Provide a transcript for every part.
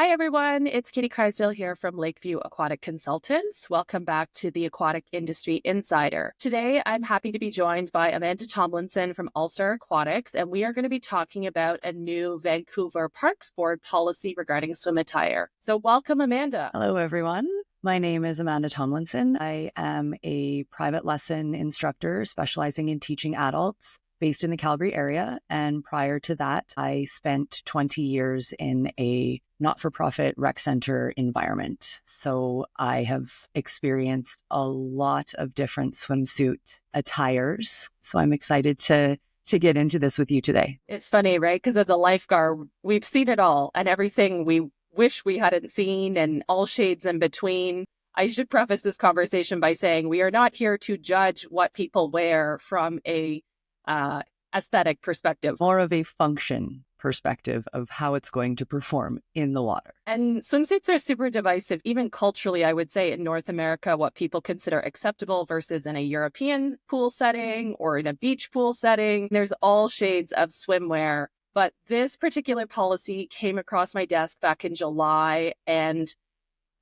Hi, everyone. It's Katie Crysdale here from Lakeview Aquatic Consultants. Welcome back to the Aquatic Industry Insider. Today, I'm happy to be joined by Amanda Tomlinson from All-Star Aquatics, and we are going to be talking about a new Vancouver Parks Board policy regarding swim attire. So welcome, Amanda. Hello, everyone. My name is Amanda Tomlinson. I am a private lesson instructor specializing in teaching adults based in the Calgary area. And prior to that, I spent 20 years in a not-for-profit rec center environment. So I have experienced a lot of different swimsuit attires. So I'm excited to get into this with you today. It's funny, right? Because as a lifeguard, we've seen it all and everything we wish we hadn't seen and all shades in between. I should preface this conversation by saying we are not here to judge what people wear from a aesthetic perspective. More of a function perspective of how it's going to perform in the water. And swimsuits are super divisive, even culturally, I would say in North America, what people consider acceptable versus in a European pool setting or in a beach pool setting. There's all shades of swimwear. But this particular policy came across my desk back in July, and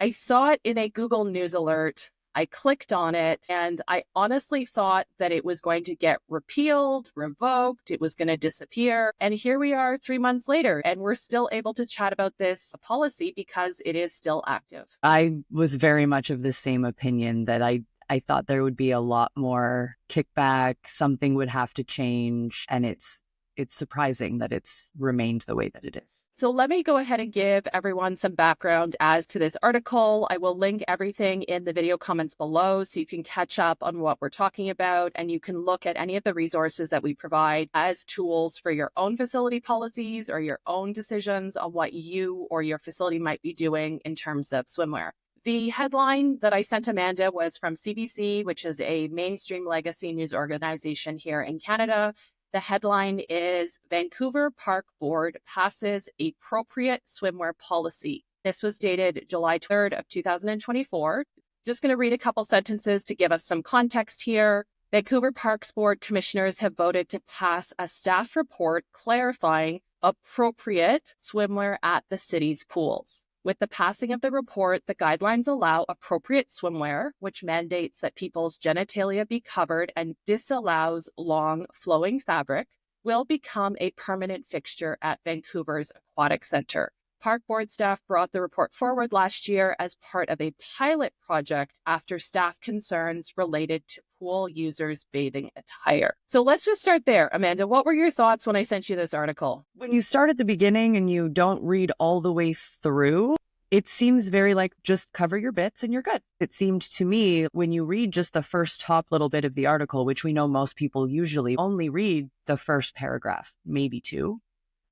I saw it in a Google News alert. I clicked on it, and I honestly thought that it was going to get repealed, revoked, it was going to disappear. And here we are 3 months later, and we're still able to chat about this policy because it is still active. I was very much of the same opinion that I thought there would be a lot more kickback, something would have to change, and it's surprising that it's remained the way that it is. So let me go ahead and give everyone some background as to this article. I will link everything in the video comments below so you can catch up on what we're talking about, and you can look at any of the resources that we provide as tools for your own facility policies or your own decisions on what you or your facility might be doing in terms of swimwear. The headline that I sent Amanda was from CBC, which is a mainstream legacy news organization here in Canada. The headline is Vancouver Park Board passes appropriate swimwear policy. This was dated July 3rd of 2024. Just going to read a couple sentences to give us some context here. Vancouver Parks Board commissioners have voted to pass a staff report clarifying appropriate swimwear at the city's pools. With the passing of the report, the guidelines allow appropriate swimwear, which mandates that people's genitalia be covered and disallows long flowing fabric, will become a permanent fixture at Vancouver's Aquatic Centre. Park Board staff brought the report forward last year as part of a pilot project after staff concerns related to pool users' bathing attire. So let's just start there. Amanda, what were your thoughts when I sent you this article? When you start at the beginning and you don't read all the way through, it seems very like just cover your bits and you're good. It seemed to me when you read just the first top little bit of the article, which we know most people usually only read the first paragraph, maybe two,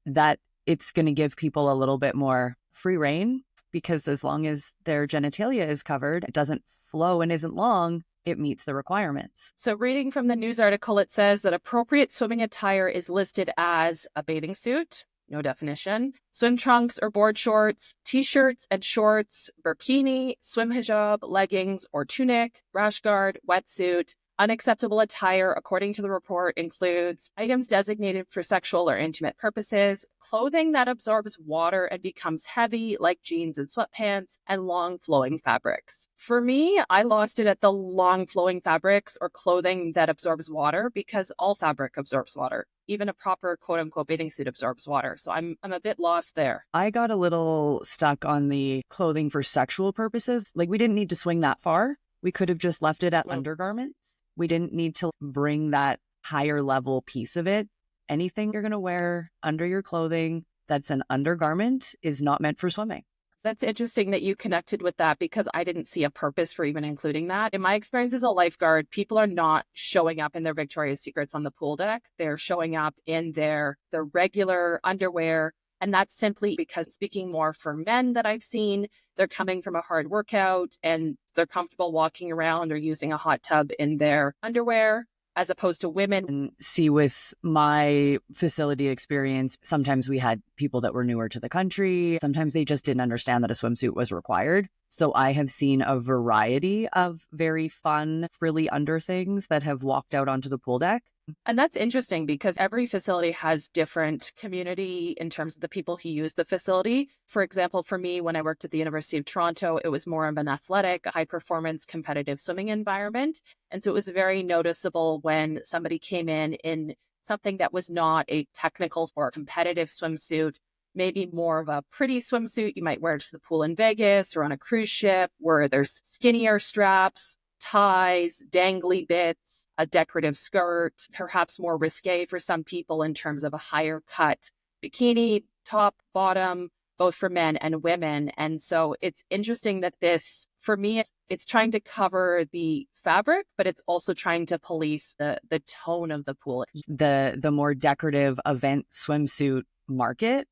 that it's going to give people a little bit more free rein, because as long as their genitalia is covered, it doesn't flow and isn't long, it meets the requirements. So reading from the news article, it says that appropriate swimming attire is listed as a bathing suit, no definition, swim trunks or board shorts, t-shirts and shorts, burkini, swim hijab, leggings or tunic, rash guard, wetsuit. Unacceptable attire, according to the report, includes items designated for sexual or intimate purposes, clothing that absorbs water and becomes heavy, like jeans and sweatpants, and long flowing fabrics. For me, I lost it at the long flowing fabrics or clothing that absorbs water, because all fabric absorbs water. Even a proper quote unquote bathing suit absorbs water. So I'm a bit lost there. I got a little stuck on the clothing for sexual purposes. Like, we didn't need to swing that far. We could have just left it at undergarments. We didn't need to bring that higher level piece of it. Anything you're going to wear under your clothing that's an undergarment is not meant for swimming. That's interesting that you connected with that, because I didn't see a purpose for even including that. In my experience as a lifeguard, people are not showing up in their Victoria's Secrets on the pool deck. They're showing up in their regular underwear. And that's simply because, speaking more for men that I've seen, they're coming from a hard workout and they're comfortable walking around or using a hot tub in their underwear, as opposed to women. And see, with my facility experience, sometimes we had people that were newer to the country. Sometimes they just didn't understand that a swimsuit was required. So I have seen a variety of very fun, frilly under things that have walked out onto the pool deck. And that's interesting because every facility has different community in terms of the people who use the facility. For example, for me, when I worked at the University of Toronto, it was more of an athletic, high performance, competitive swimming environment. And so it was very noticeable when somebody came in something that was not a technical or competitive swimsuit, maybe more of a pretty swimsuit you might wear to the pool in Vegas or on a cruise ship where there's skinnier straps, ties, dangly bits, a decorative skirt, perhaps more risque for some people in terms of a higher cut bikini, top, bottom, both for men and women. And so it's interesting that this, for me, it's trying to cover the fabric, but it's also trying to police the tone of the pool. The more decorative event swimsuit market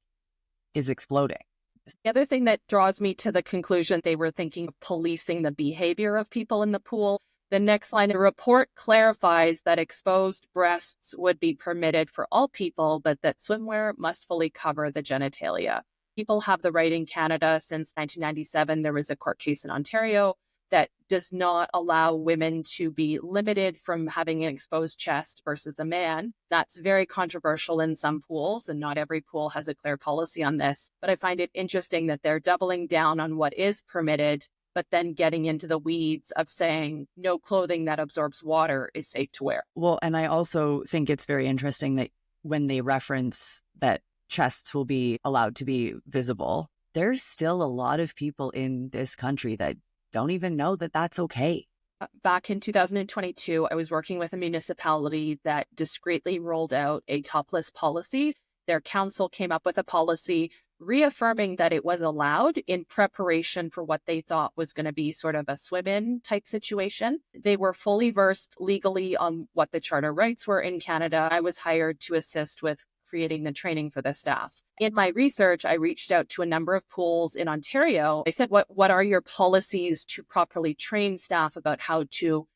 is exploding. The other thing that draws me to the conclusion they were thinking of policing the behavior of people in the pool. The next line, the report clarifies that exposed breasts would be permitted for all people, but that swimwear must fully cover the genitalia. People have the right in Canada since 1997. There was a court case in Ontario that does not allow women to be limited from having an exposed chest versus a man. That's very controversial in some pools, and not every pool has a clear policy on this. But I find it interesting that they're doubling down on what is permitted, but then getting into the weeds of saying no clothing that absorbs water is safe to wear. Well, and I also think it's very interesting that when they reference that chests will be allowed to be visible, there's still a lot of people in this country that don't even know that that's okay. Back in 2022, I was working with a municipality that discreetly rolled out a topless policy. Their council came up with a policy reaffirming that it was allowed in preparation for what they thought was going to be sort of a swim-in type situation. They were fully versed legally on what the charter rights were in Canada. I was hired to assist with creating the training for the staff. In my research, I reached out to a number of pools in Ontario. I said, what are your policies to properly train staff about how to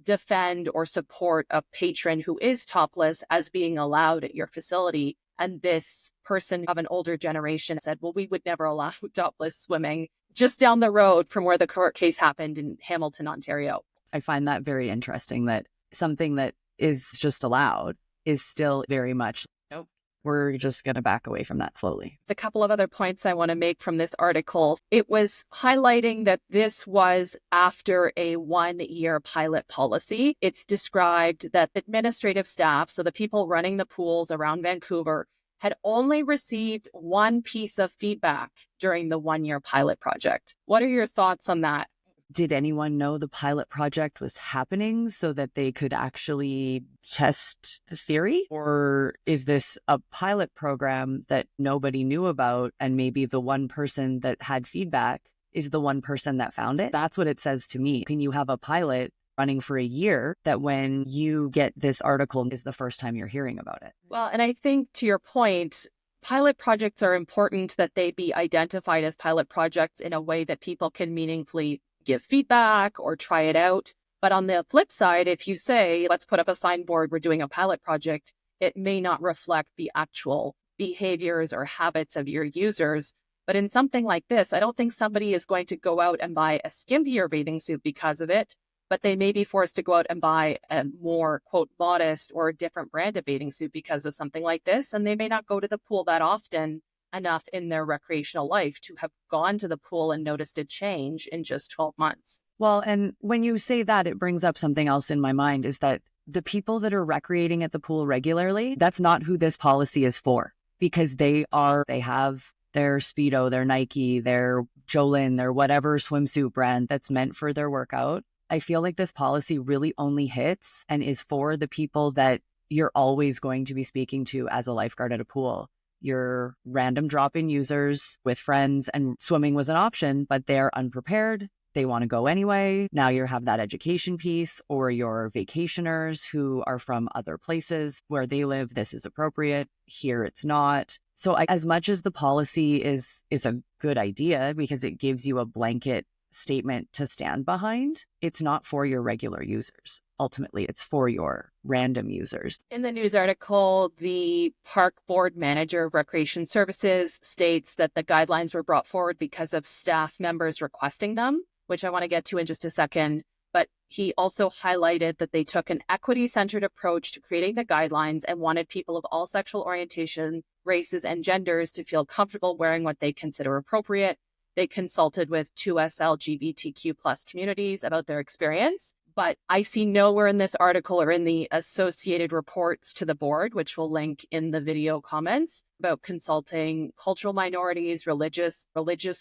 defend or support a patron who is topless as being allowed at your facility? And this person of an older generation said, well, we would never allow topless swimming just down the road from where the court case happened in Hamilton, Ontario. I find that very interesting that something that is just allowed is still very much, nope, we're just going to back away from that slowly. There's a couple of other points I want to make from this article. It was highlighting that this was after a 1-year pilot policy. It's described that administrative staff, so the people running the pools around Vancouver, had only received one piece of feedback during the 1-year pilot project. What are your thoughts on that? Did anyone know the pilot project was happening so that they could actually test the theory? Or is this a pilot program that nobody knew about and maybe the one person that had feedback is the one person that found it? That's what it says to me. Can you have a pilot running for a year that when you get this article is the first time you're hearing about it? Well, and I think to your point, pilot projects are important that they be identified as pilot projects in a way that people can meaningfully give feedback or try it out. But on the flip side, if you say, let's put up a signboard, we're doing a pilot project, it may not reflect the actual behaviors or habits of your users. But in something like this, I don't think somebody is going to go out and buy a skimpier bathing suit because of it, but they may be forced to go out and buy a more, quote, modest or a different brand of bathing suit because of something like this. And they may not go to the pool that often enough in their recreational life to have gone to the pool and noticed a change in just 12 months. Well, and when you say that, it brings up something else in my mind is that the people that are recreating at the pool regularly, that's not who this policy is for, because they have their Speedo, their Nike, their Jolene, their whatever swimsuit brand that's meant for their workout. I feel like this policy really only hits and is for the people that you're always going to be speaking to as a lifeguard at a pool. Your random drop-in users with friends, and swimming was an option, but they're unprepared. They want to go anyway. Now you have that education piece, or your vacationers who are from other places where they live. This is appropriate. Here it's not. So as much as the policy is a good idea because it gives you a blanket statement to stand behind, it's not for your regular users. Ultimately, it's for your random users. In the news article, the Park Board Manager of Recreation Services states that the guidelines were brought forward because of staff members requesting them, which I want to get to in just a second. But he also highlighted that they took an equity-centered approach to creating the guidelines and wanted people of all sexual orientation, races, and genders to feel comfortable wearing what they consider appropriate. They consulted with 2S LGBTQ plus communities about their experience. But I see nowhere in this article or in the associated reports to the board, which we'll link in the video comments, about consulting cultural minorities, religious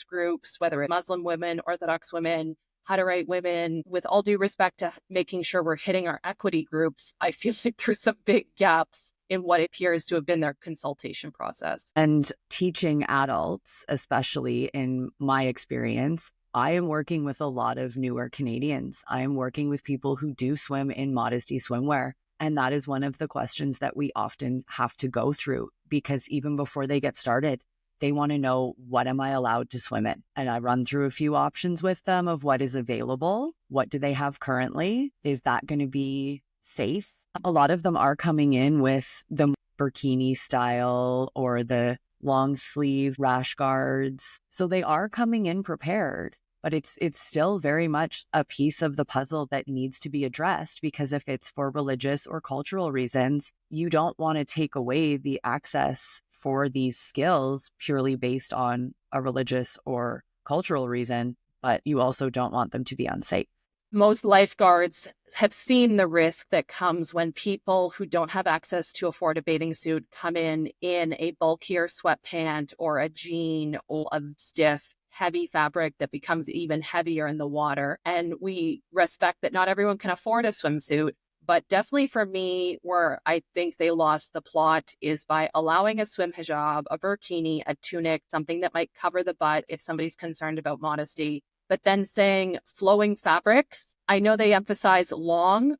groups, whether it's Muslim women, Orthodox women, Hutterite women. With all due respect to making sure we're hitting our equity groups, I feel like there's some big gaps in what appears to have been their consultation process. And teaching adults, especially in my experience, I am working with a lot of newer Canadians. I am working with people who do swim in modesty swimwear. And that is one of the questions that we often have to go through, because even before they get started, they want to know, what am I allowed to swim in? And I run through a few options with them of what is available. What do they have currently? Is that going to be safe? A lot of them are coming in with the burkini style or the long sleeve rash guards. So they are coming in prepared. But it's still very much a piece of the puzzle that needs to be addressed, because if it's for religious or cultural reasons, you don't want to take away the access for these skills purely based on a religious or cultural reason, but you also don't want them to be unsafe. Most lifeguards have seen the risk that comes when people who don't have access to afford a bathing suit come in a bulkier sweatpant or a jean or a stiff, heavy fabric that becomes even heavier in the water. And we respect that not everyone can afford a swimsuit. But definitely for me, where I think they lost the plot is by allowing a swim hijab, a burkini, a tunic, something that might cover the butt if somebody's concerned about modesty. But then saying flowing fabrics, I know they emphasize long,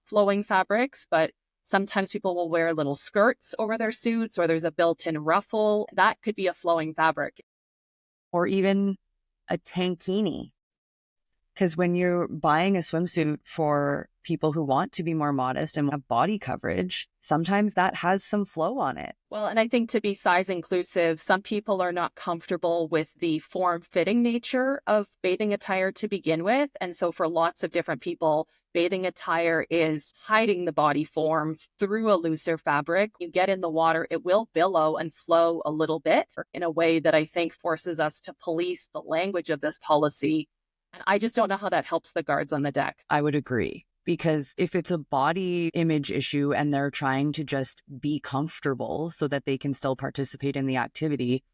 flowing fabrics, but sometimes people will wear little skirts over their suits, or there's a built-in ruffle. That could be a flowing fabric. Or even a tankini. Because when you're buying a swimsuit for people who want to be more modest and have body coverage, sometimes that has some flow on it. Well, and I think to be size inclusive, some people are not comfortable with the form-fitting nature of bathing attire to begin with. And so for lots of different people, bathing attire is hiding the body form through a looser fabric. You get in the water, it will billow and flow a little bit in a way that I think forces us to police the language of this policy. And I just don't know how that helps the guards on the deck. I would agree. Because if it's a body image issue and they're trying to just be comfortable so that they can still participate in the activity,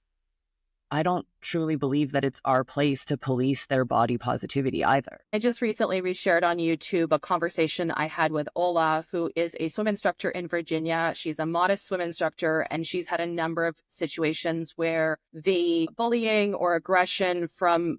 I don't truly believe that it's our place to police their body positivity either. I just recently reshared on YouTube a conversation I had with Ola, who is a swim instructor in Virginia. She's a modest swim instructor, and she's had a number of situations where the bullying or aggression from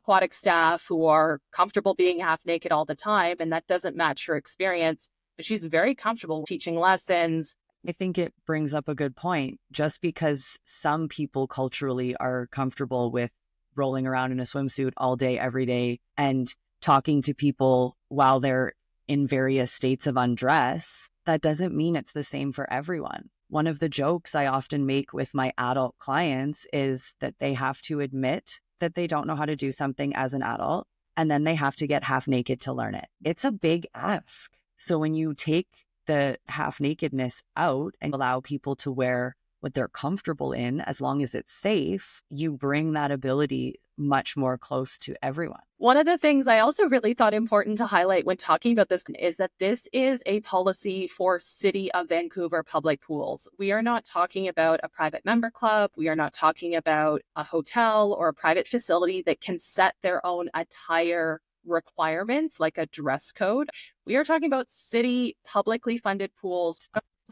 Aquatic staff who are comfortable being half naked all the time, and that doesn't match her experience, but she's very comfortable teaching lessons. I think it brings up a good point. Just because some people culturally are comfortable with rolling around in a swimsuit all day, every day, and talking to people while they're in various states of undress, that doesn't mean it's the same for everyone. One of the jokes I often make with my adult clients is that they have to admit that they don't know how to do something as an adult, and then they have to get half naked to learn it. It's a big ask. So when you take the half nakedness out and allow people to wear what they're comfortable in, as long as it's safe, you bring that ability much more close to everyone. One of the things I also really thought important to highlight when talking about this is that this is a policy for City of Vancouver public pools. We are not talking about a private member club. We are not talking about a hotel or a private facility that can set their own attire requirements like a dress code. We are talking about city publicly funded pools.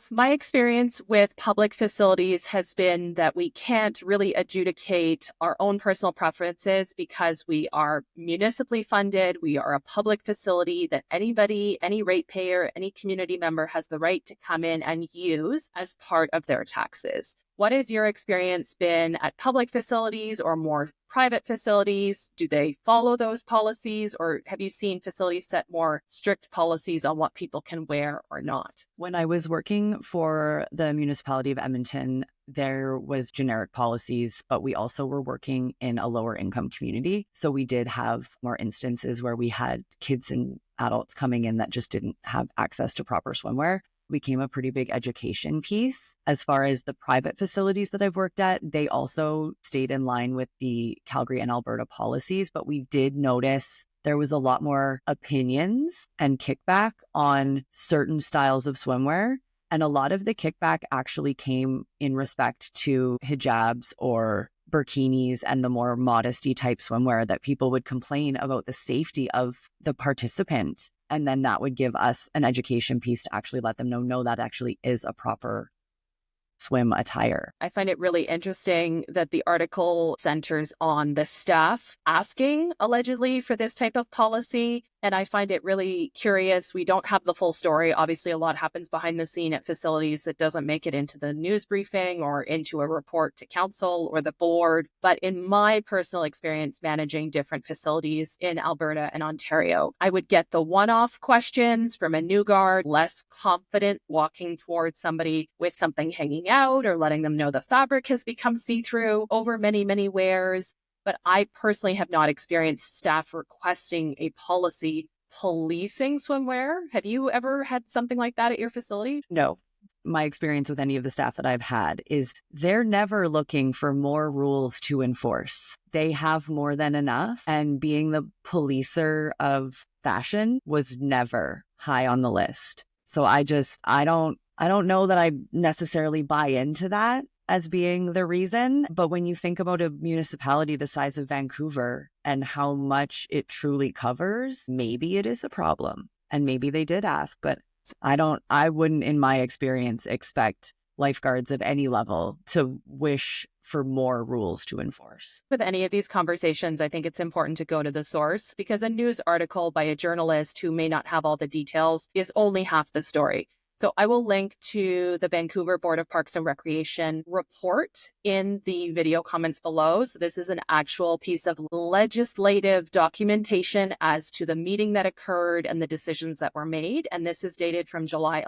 My experience with public facilities has been that we can't really adjudicate our own personal preferences because we are municipally funded. We are a public facility that anybody, any ratepayer, any community member has the right to come in and use as part of their taxes. What has your experience been at public facilities or more private facilities? Do they follow those policies, or have you seen facilities set more strict policies on what people can wear or not? When I was working for the municipality of Edmonton, there was generic policies, but we also were working in a lower income community. So we did have more instances where we had kids and adults coming in that just didn't have access to proper swimwear. Became a pretty big education piece. As far as the private facilities that I've worked at, they also stayed in line with the Calgary and Alberta policies, but we did notice there was a lot more opinions and kickback on certain styles of swimwear. And a lot of the kickback actually came in respect to hijabs or burkinis and the more modesty type swimwear that people would complain about the safety of the participant. And then that would give us an education piece to actually let them know, no, that actually is a proper swim attire. I find it really interesting that the article centers on the staff asking allegedly for this type of policy. And I find it really curious. We don't have the full story. Obviously, a lot happens behind the scene at facilities that doesn't make it into the news briefing or into a report to council or the board. But in my personal experience managing different facilities in Alberta and Ontario, I would get the one-off questions from a new guard, less confident walking towards somebody with something hanging out or letting them know the fabric has become see-through over many, many wears. But I personally have not experienced staff requesting a policy policing swimwear. Have you ever had something like that at your facility? No. My experience with any of the staff that I've had is they're never looking for more rules to enforce. They have more than enough. And being the policer of fashion was never high on the list. So I don't know that I necessarily buy into that as being the reason. But when you think about a municipality the size of Vancouver and how much it truly covers, maybe it is a problem. And maybe they did ask, but I wouldn't, in my experience, expect lifeguards of any level to wish for more rules to enforce. With any of these conversations, I think it's important to go to the source, because a news article by a journalist who may not have all the details is only half the story. So I will link to the Vancouver Board of Parks and Recreation report in the video comments below. So this is an actual piece of legislative documentation as to the meeting that occurred and the decisions that were made. And this is dated from July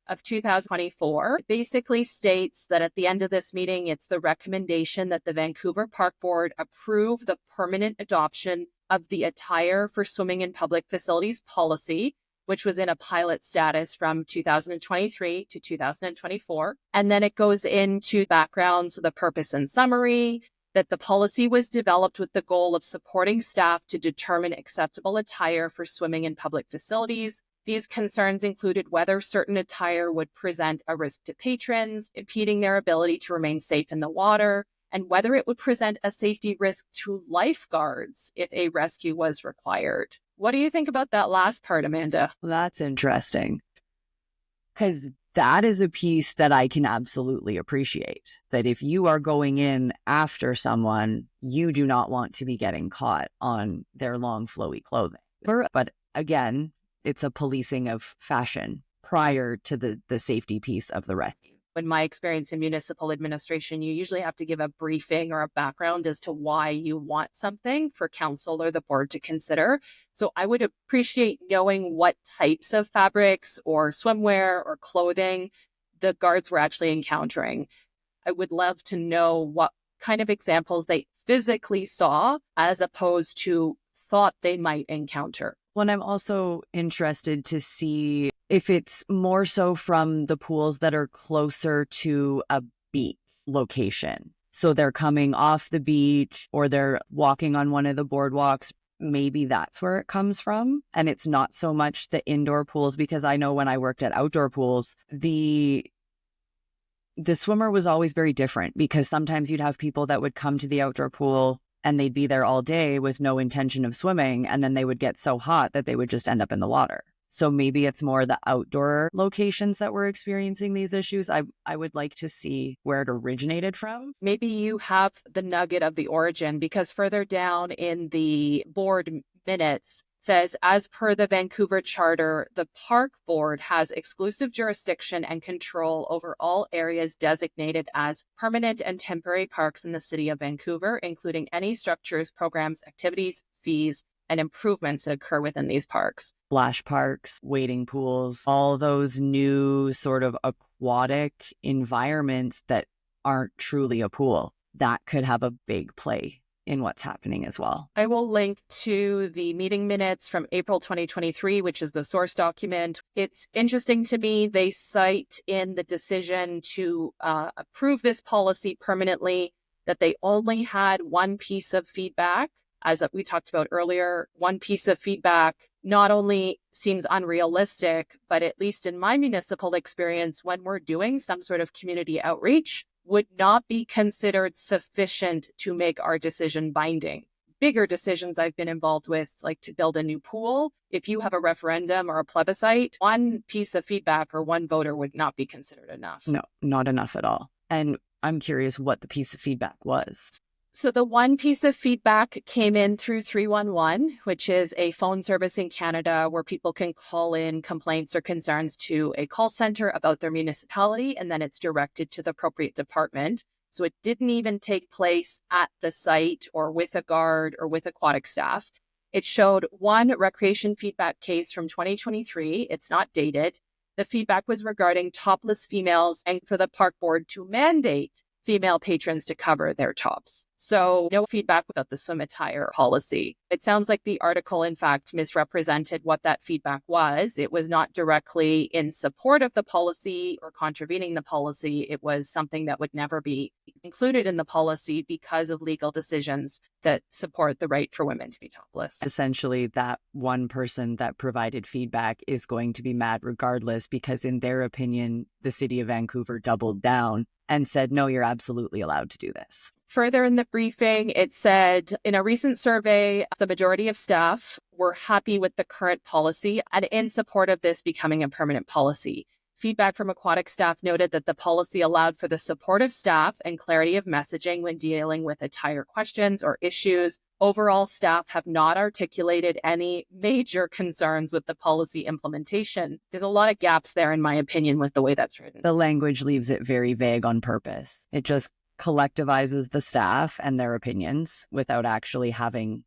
of 2024. It basically states that at the end of this meeting, it's the recommendation that the Vancouver Park Board approve the permanent adoption of the attire for swimming in public facilities policy, which was in a pilot status from 2023 to 2024. And then it goes into background, so the purpose and summary, that the policy was developed with the goal of supporting staff to determine acceptable attire for swimming in public facilities. These concerns included whether certain attire would present a risk to patrons, impeding their ability to remain safe in the water, and whether it would present a safety risk to lifeguards if a rescue was required. What do you think about that last part, Amanda? Well, that's interesting, because that is a piece that I can absolutely appreciate. That if you are going in after someone, you do not want to be getting caught on their long, flowy clothing. But again, it's a policing of fashion prior to the safety piece of the rescue. In my experience in municipal administration, you usually have to give a briefing or a background as to why you want something for council or the board to consider. So I would appreciate knowing what types of fabrics or swimwear or clothing the guards were actually encountering. I would love to know what kind of examples they physically saw as opposed to thought they might encounter. Well, I'm also interested to see if it's more so from the pools that are closer to a beach location. So they're coming off the beach or they're walking on one of the boardwalks. Maybe that's where it comes from. And it's not so much the indoor pools, because I know when I worked at outdoor pools, the swimmer was always very different, because sometimes you'd have people that would come to the outdoor pool and they'd be there all day with no intention of swimming. And then they would get so hot that they would just end up in the water. So maybe it's more the outdoor locations that were experiencing these issues. I would like to see where it originated from. Maybe you have the nugget of the origin, because further down in the board minutes, says, as per the Vancouver Charter, the Park Board has exclusive jurisdiction and control over all areas designated as permanent and temporary parks in the City of Vancouver, including any structures, programs, activities, fees, and improvements that occur within these parks. Splash parks, wading pools, all those new sort of aquatic environments that aren't truly a pool, that could have a big play in what's happening as well. I will link to the meeting minutes from April 2023, which is the source document. It's interesting to me. They cite in the decision to approve this policy permanently that they only had one piece of feedback. As we talked about earlier, one piece of feedback not only seems unrealistic, but at least in my municipal experience, when we're doing some sort of community outreach, would not be considered sufficient to make our decision binding. Bigger decisions I've been involved with, like to build a new pool, if you have a referendum or a plebiscite, one piece of feedback or one voter would not be considered enough. No, not enough at all. And I'm curious what the piece of feedback was. So the one piece of feedback came in through 311, which is a phone service in Canada where people can call in complaints or concerns to a call center about their municipality, and then it's directed to the appropriate department. So it didn't even take place at the site or with a guard or with aquatic staff. It showed one recreation feedback case from 2023. It's not dated. The feedback was regarding topless females and for the park board to mandate female patrons to cover their tops. So no feedback about the swim attire policy. It sounds like the article, in fact, misrepresented what that feedback was. It was not directly in support of the policy or contravening the policy. It was something that would never be included in the policy because of legal decisions that support the right for women to be topless. Essentially, that one person that provided feedback is going to be mad regardless because in their opinion, the City of Vancouver doubled down and said, no, you're absolutely allowed to do this. Further in the briefing, it said, in a recent survey, the majority of staff were happy with the current policy and in support of this becoming a permanent policy. Feedback from aquatic staff noted that the policy allowed for the support of staff and clarity of messaging when dealing with attire questions or issues. Overall, staff have not articulated any major concerns with the policy implementation. There's a lot of gaps there, in my opinion, with the way that's written. The language leaves it very vague on purpose. It just collectivizes the staff and their opinions without actually having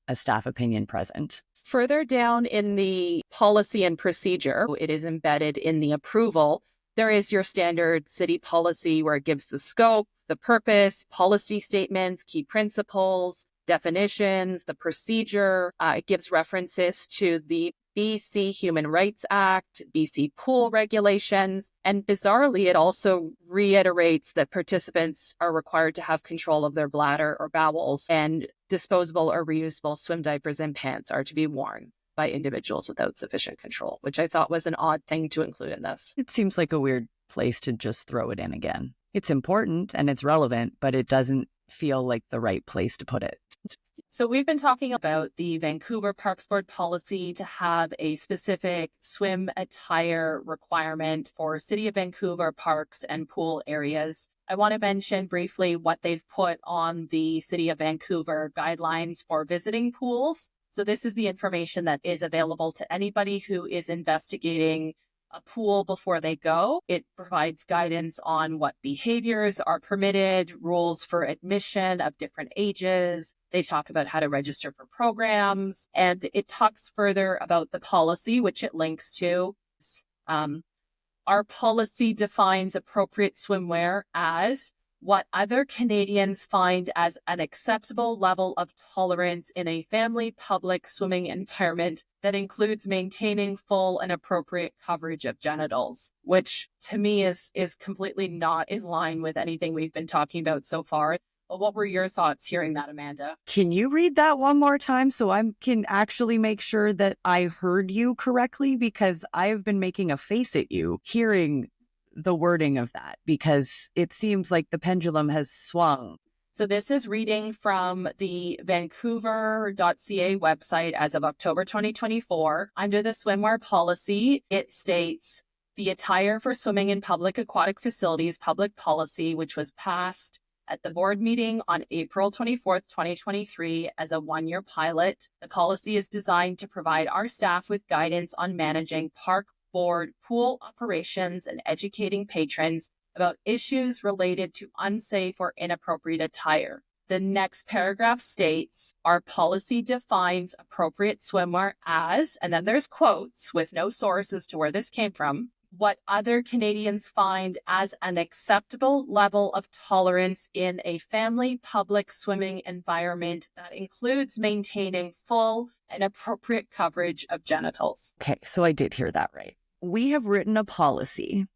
a staff opinion present. Further down in the policy and procedure, it is embedded in the approval. There is your standard city policy where it gives the scope, the purpose, policy statements, key principles, definitions, the procedure. It gives references to the BC Human Rights Act, BC pool regulations, and bizarrely, it also reiterates that participants are required to have control of their bladder or bowels, and disposable or reusable swim diapers and pants are to be worn by individuals without sufficient control, which I thought was an odd thing to include in this. It seems like a weird place to just throw it in again. It's important and it's relevant, but it doesn't feel like the right place to put it. So we've been talking about the Vancouver Parks Board policy to have a specific swim attire requirement for City of Vancouver parks and pool areas. I want to mention briefly what they've put on the City of Vancouver guidelines for visiting pools. So this is the information that is available to anybody who is investigating a pool before they go. It provides guidance on what behaviors are permitted, rules for admission of different ages. They talk about how to register for programs, and it talks further about the policy, which it links to. Our policy defines appropriate swimwear as what other Canadians find as an acceptable level of tolerance in a family public swimming environment that includes maintaining full and appropriate coverage of genitals, which to me is completely not in line with anything we've been talking about so far. But what were your thoughts hearing that, Amanda? Can you read that one more time so I can actually make sure that I heard you correctly? Because I've been making a face at you hearing the wording of that, because it seems like the pendulum has swung. So this is reading from the Vancouver.ca website as of October 2024. Under the swimwear policy, it states the attire for swimming in public aquatic facilities public policy, which was passed At the board meeting on April 24th, 2023, as a 1-year pilot, the policy is designed to provide our staff with guidance on managing park board pool operations and educating patrons about issues related to unsafe or inappropriate attire. The next paragraph states, our policy defines appropriate swimwear as, and then there's quotes with no source as to where this came from, what other Canadians find as an acceptable level of tolerance in a family public swimming environment that includes maintaining full and appropriate coverage of genitals. Okay, so I did hear that right. We have written a policy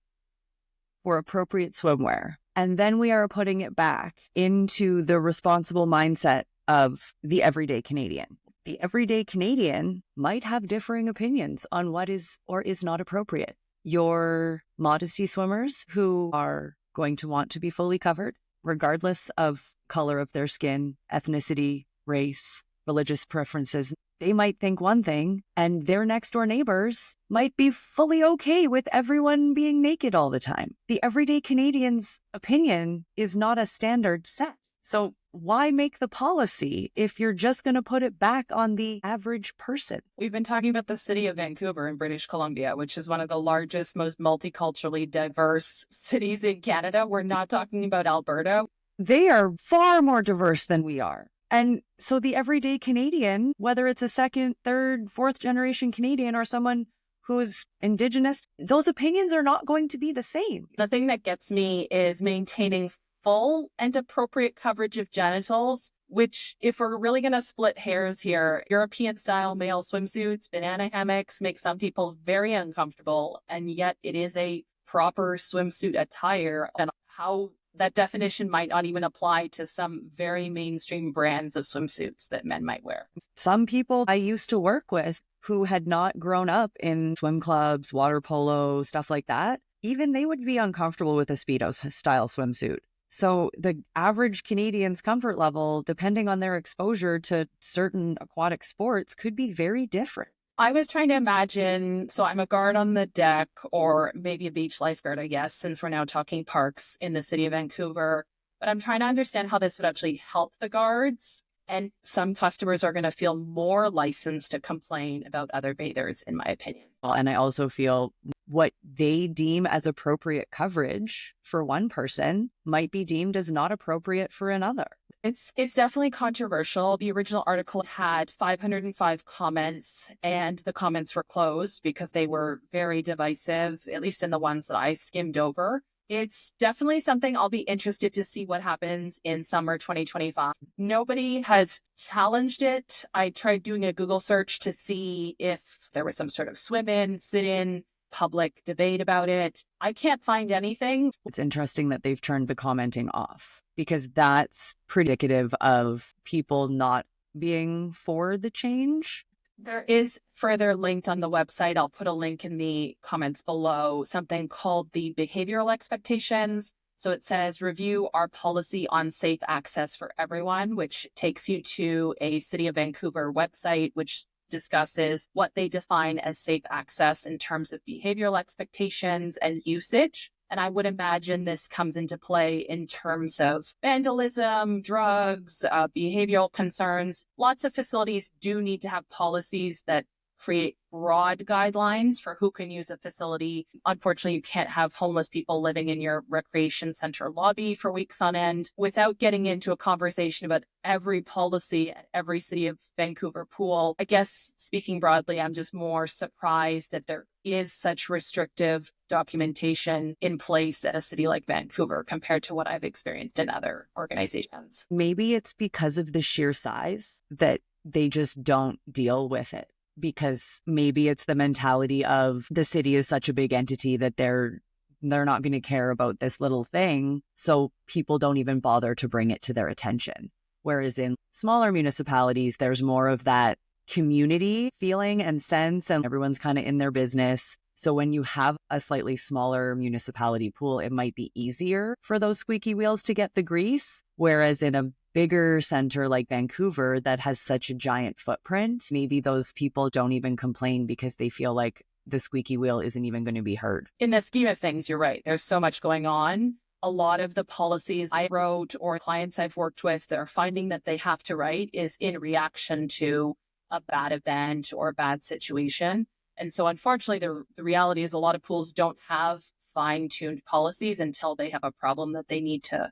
for appropriate swimwear, and then we are putting it back into the responsible mindset of the everyday Canadian. The everyday Canadian might have differing opinions on what is or is not appropriate. Your modesty swimmers who are going to want to be fully covered, regardless of color of their skin, ethnicity, race, religious preferences, they might think one thing, and their next door neighbors might be fully okay with everyone being naked all the time. The everyday Canadian's opinion is not a standard set. So why make the policy if you're just going to put it back on the average person? We've been talking about the City of Vancouver in British Columbia, which is one of the largest, most multiculturally diverse cities in Canada. We're not talking about Alberta. They are far more diverse than we are. And so the everyday Canadian, whether it's a second, third, fourth generation Canadian or someone who's Indigenous, those opinions are not going to be the same. The thing that gets me is maintaining full and appropriate coverage of genitals, which, if we're really going to split hairs here, European-style male swimsuits, banana hammocks make some people very uncomfortable, and yet it is a proper swimsuit attire, and how that definition might not even apply to some very mainstream brands of swimsuits that men might wear. Some people I used to work with who had not grown up in swim clubs, water polo, stuff like that, even they would be uncomfortable with a Speedo-style swimsuit. So the average Canadian's comfort level, depending on their exposure to certain aquatic sports, could be very different. I was trying to imagine, so I'm a guard on the deck, or maybe a beach lifeguard, I guess, since we're now talking parks in the City of Vancouver. But I'm trying to understand how this would actually help the guards. And some customers are going to feel more licensed to complain about other bathers, in my opinion. And I also feel what they deem as appropriate coverage for one person might be deemed as not appropriate for another. It's definitely controversial. The original article had 505 comments, and the comments were closed because they were very divisive, at least in the ones that I skimmed over. It's definitely something I'll be interested to see what happens in summer 2025. Nobody has challenged it. I tried doing a Google search to see if there was some sort of swim-in, sit-in, public debate about it. I can't find anything. It's interesting that they've turned the commenting off, because that's predicative of people not being for the change. There is further linked on the website. I'll put a link in the comments below, something called the behavioral expectations. So it says, review our policy on safe access for everyone, which takes you to a City of Vancouver website, which discusses what they define as safe access in terms of behavioral expectations and usage. And I would imagine this comes into play in terms of vandalism, drugs, behavioral concerns. Lots of facilities do need to have policies that create broad guidelines for who can use a facility. Unfortunately, you can't have homeless people living in your recreation center lobby for weeks on end. Without getting into a conversation about every policy at every City of Vancouver pool, I guess speaking broadly, I'm just more surprised that there is such restrictive documentation in place at a city like Vancouver compared to what I've experienced in other organizations. Maybe it's because of the sheer size that they just don't deal with it. Because maybe it's the mentality of the city is such a big entity that they're not going to care about this little thing. So people don't even bother to bring it to their attention. Whereas in smaller municipalities, there's more of that community feeling and sense, and everyone's kind of in their business. So when you have a slightly smaller municipality pool, it might be easier for those squeaky wheels to get the grease. Whereas in a bigger center like Vancouver that has such a giant footprint, maybe those people don't even complain because they feel like the squeaky wheel isn't even going to be heard. In the scheme of things, you're right. There's so much going on. a lot of the policies I wrote or clients I've worked with, they're finding that they have to write is in reaction to a bad event or a bad situation. And so unfortunately, the reality is a lot of pools don't have fine-tuned policies until they have a problem that they need to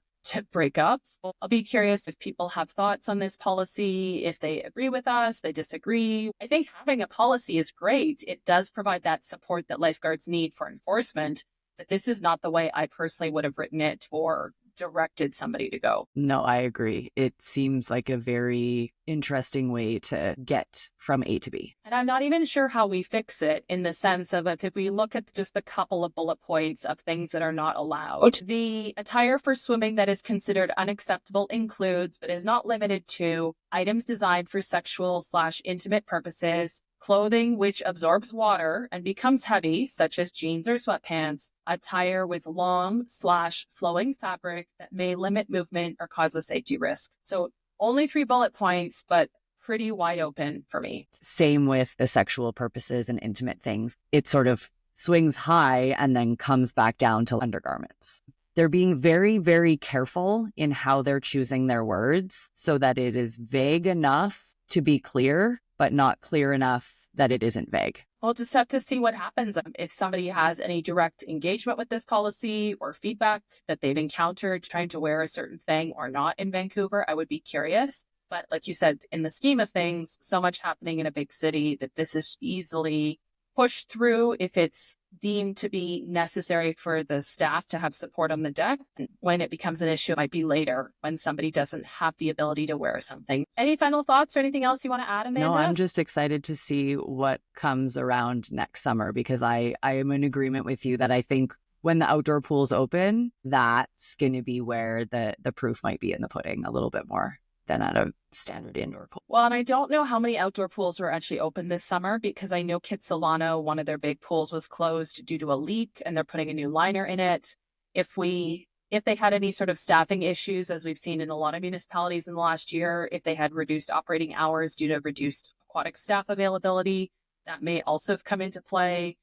break up. I'll be curious if people have thoughts on this policy, if they agree with us, they disagree. I think having a policy is great. It does provide that support that lifeguards need for enforcement, but this is not the way I personally would have written it or directed somebody to go. No, I agree. It seems like a very interesting way to get from A to B. And I'm not even sure how we fix it in the sense of if we look at just a couple of bullet points of things that are not allowed. The attire for swimming that is considered unacceptable includes, but is not limited to, items designed for sexual/intimate purposes, clothing which absorbs water and becomes heavy, such as jeans or sweatpants, attire with long/flowing fabric that may limit movement or cause a safety risk. So only 3 bullet points, but pretty wide open for me. Same with the sexual purposes and intimate things. It sort of swings high and then comes back down to undergarments. They're being very, very careful in how they're choosing their words so that it is vague enough to be clear, but not clear enough that it isn't vague. We'll just have to see what happens. If somebody has any direct engagement with this policy or feedback that they've encountered trying to wear a certain thing or not in Vancouver, I would be curious. But like you said, in the scheme of things, so much happening in a big city that this is easily pushed through if it's deemed to be necessary for the staff to have support on the deck. And when it becomes an issue, it might be later when somebody doesn't have the ability to wear something. Any final thoughts or anything else you want to add, Amanda? No, I'm just excited to see what comes around next summer because I am in agreement with you that I think when the outdoor pools open, that's going to be where the proof might be in the pudding a little bit more than at a standard indoor pool. Well, and I don't know how many outdoor pools were actually open this summer because I know Kitsilano, one of their big pools, was closed due to a leak and they're putting a new liner in it. If they had any sort of staffing issues, as we've seen in a lot of municipalities in the last year, if they had reduced operating hours due to reduced aquatic staff availability, that may also have come into play.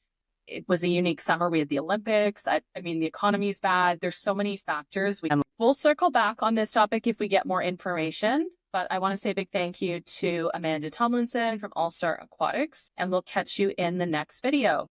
It was a unique summer. We had the Olympics. I mean, the economy is bad. There's so many factors. We'll circle back on this topic if we get more information. But I want to say a big thank you to Amanda Tomlinson from All Star Aquatics, and we'll catch you in the next video.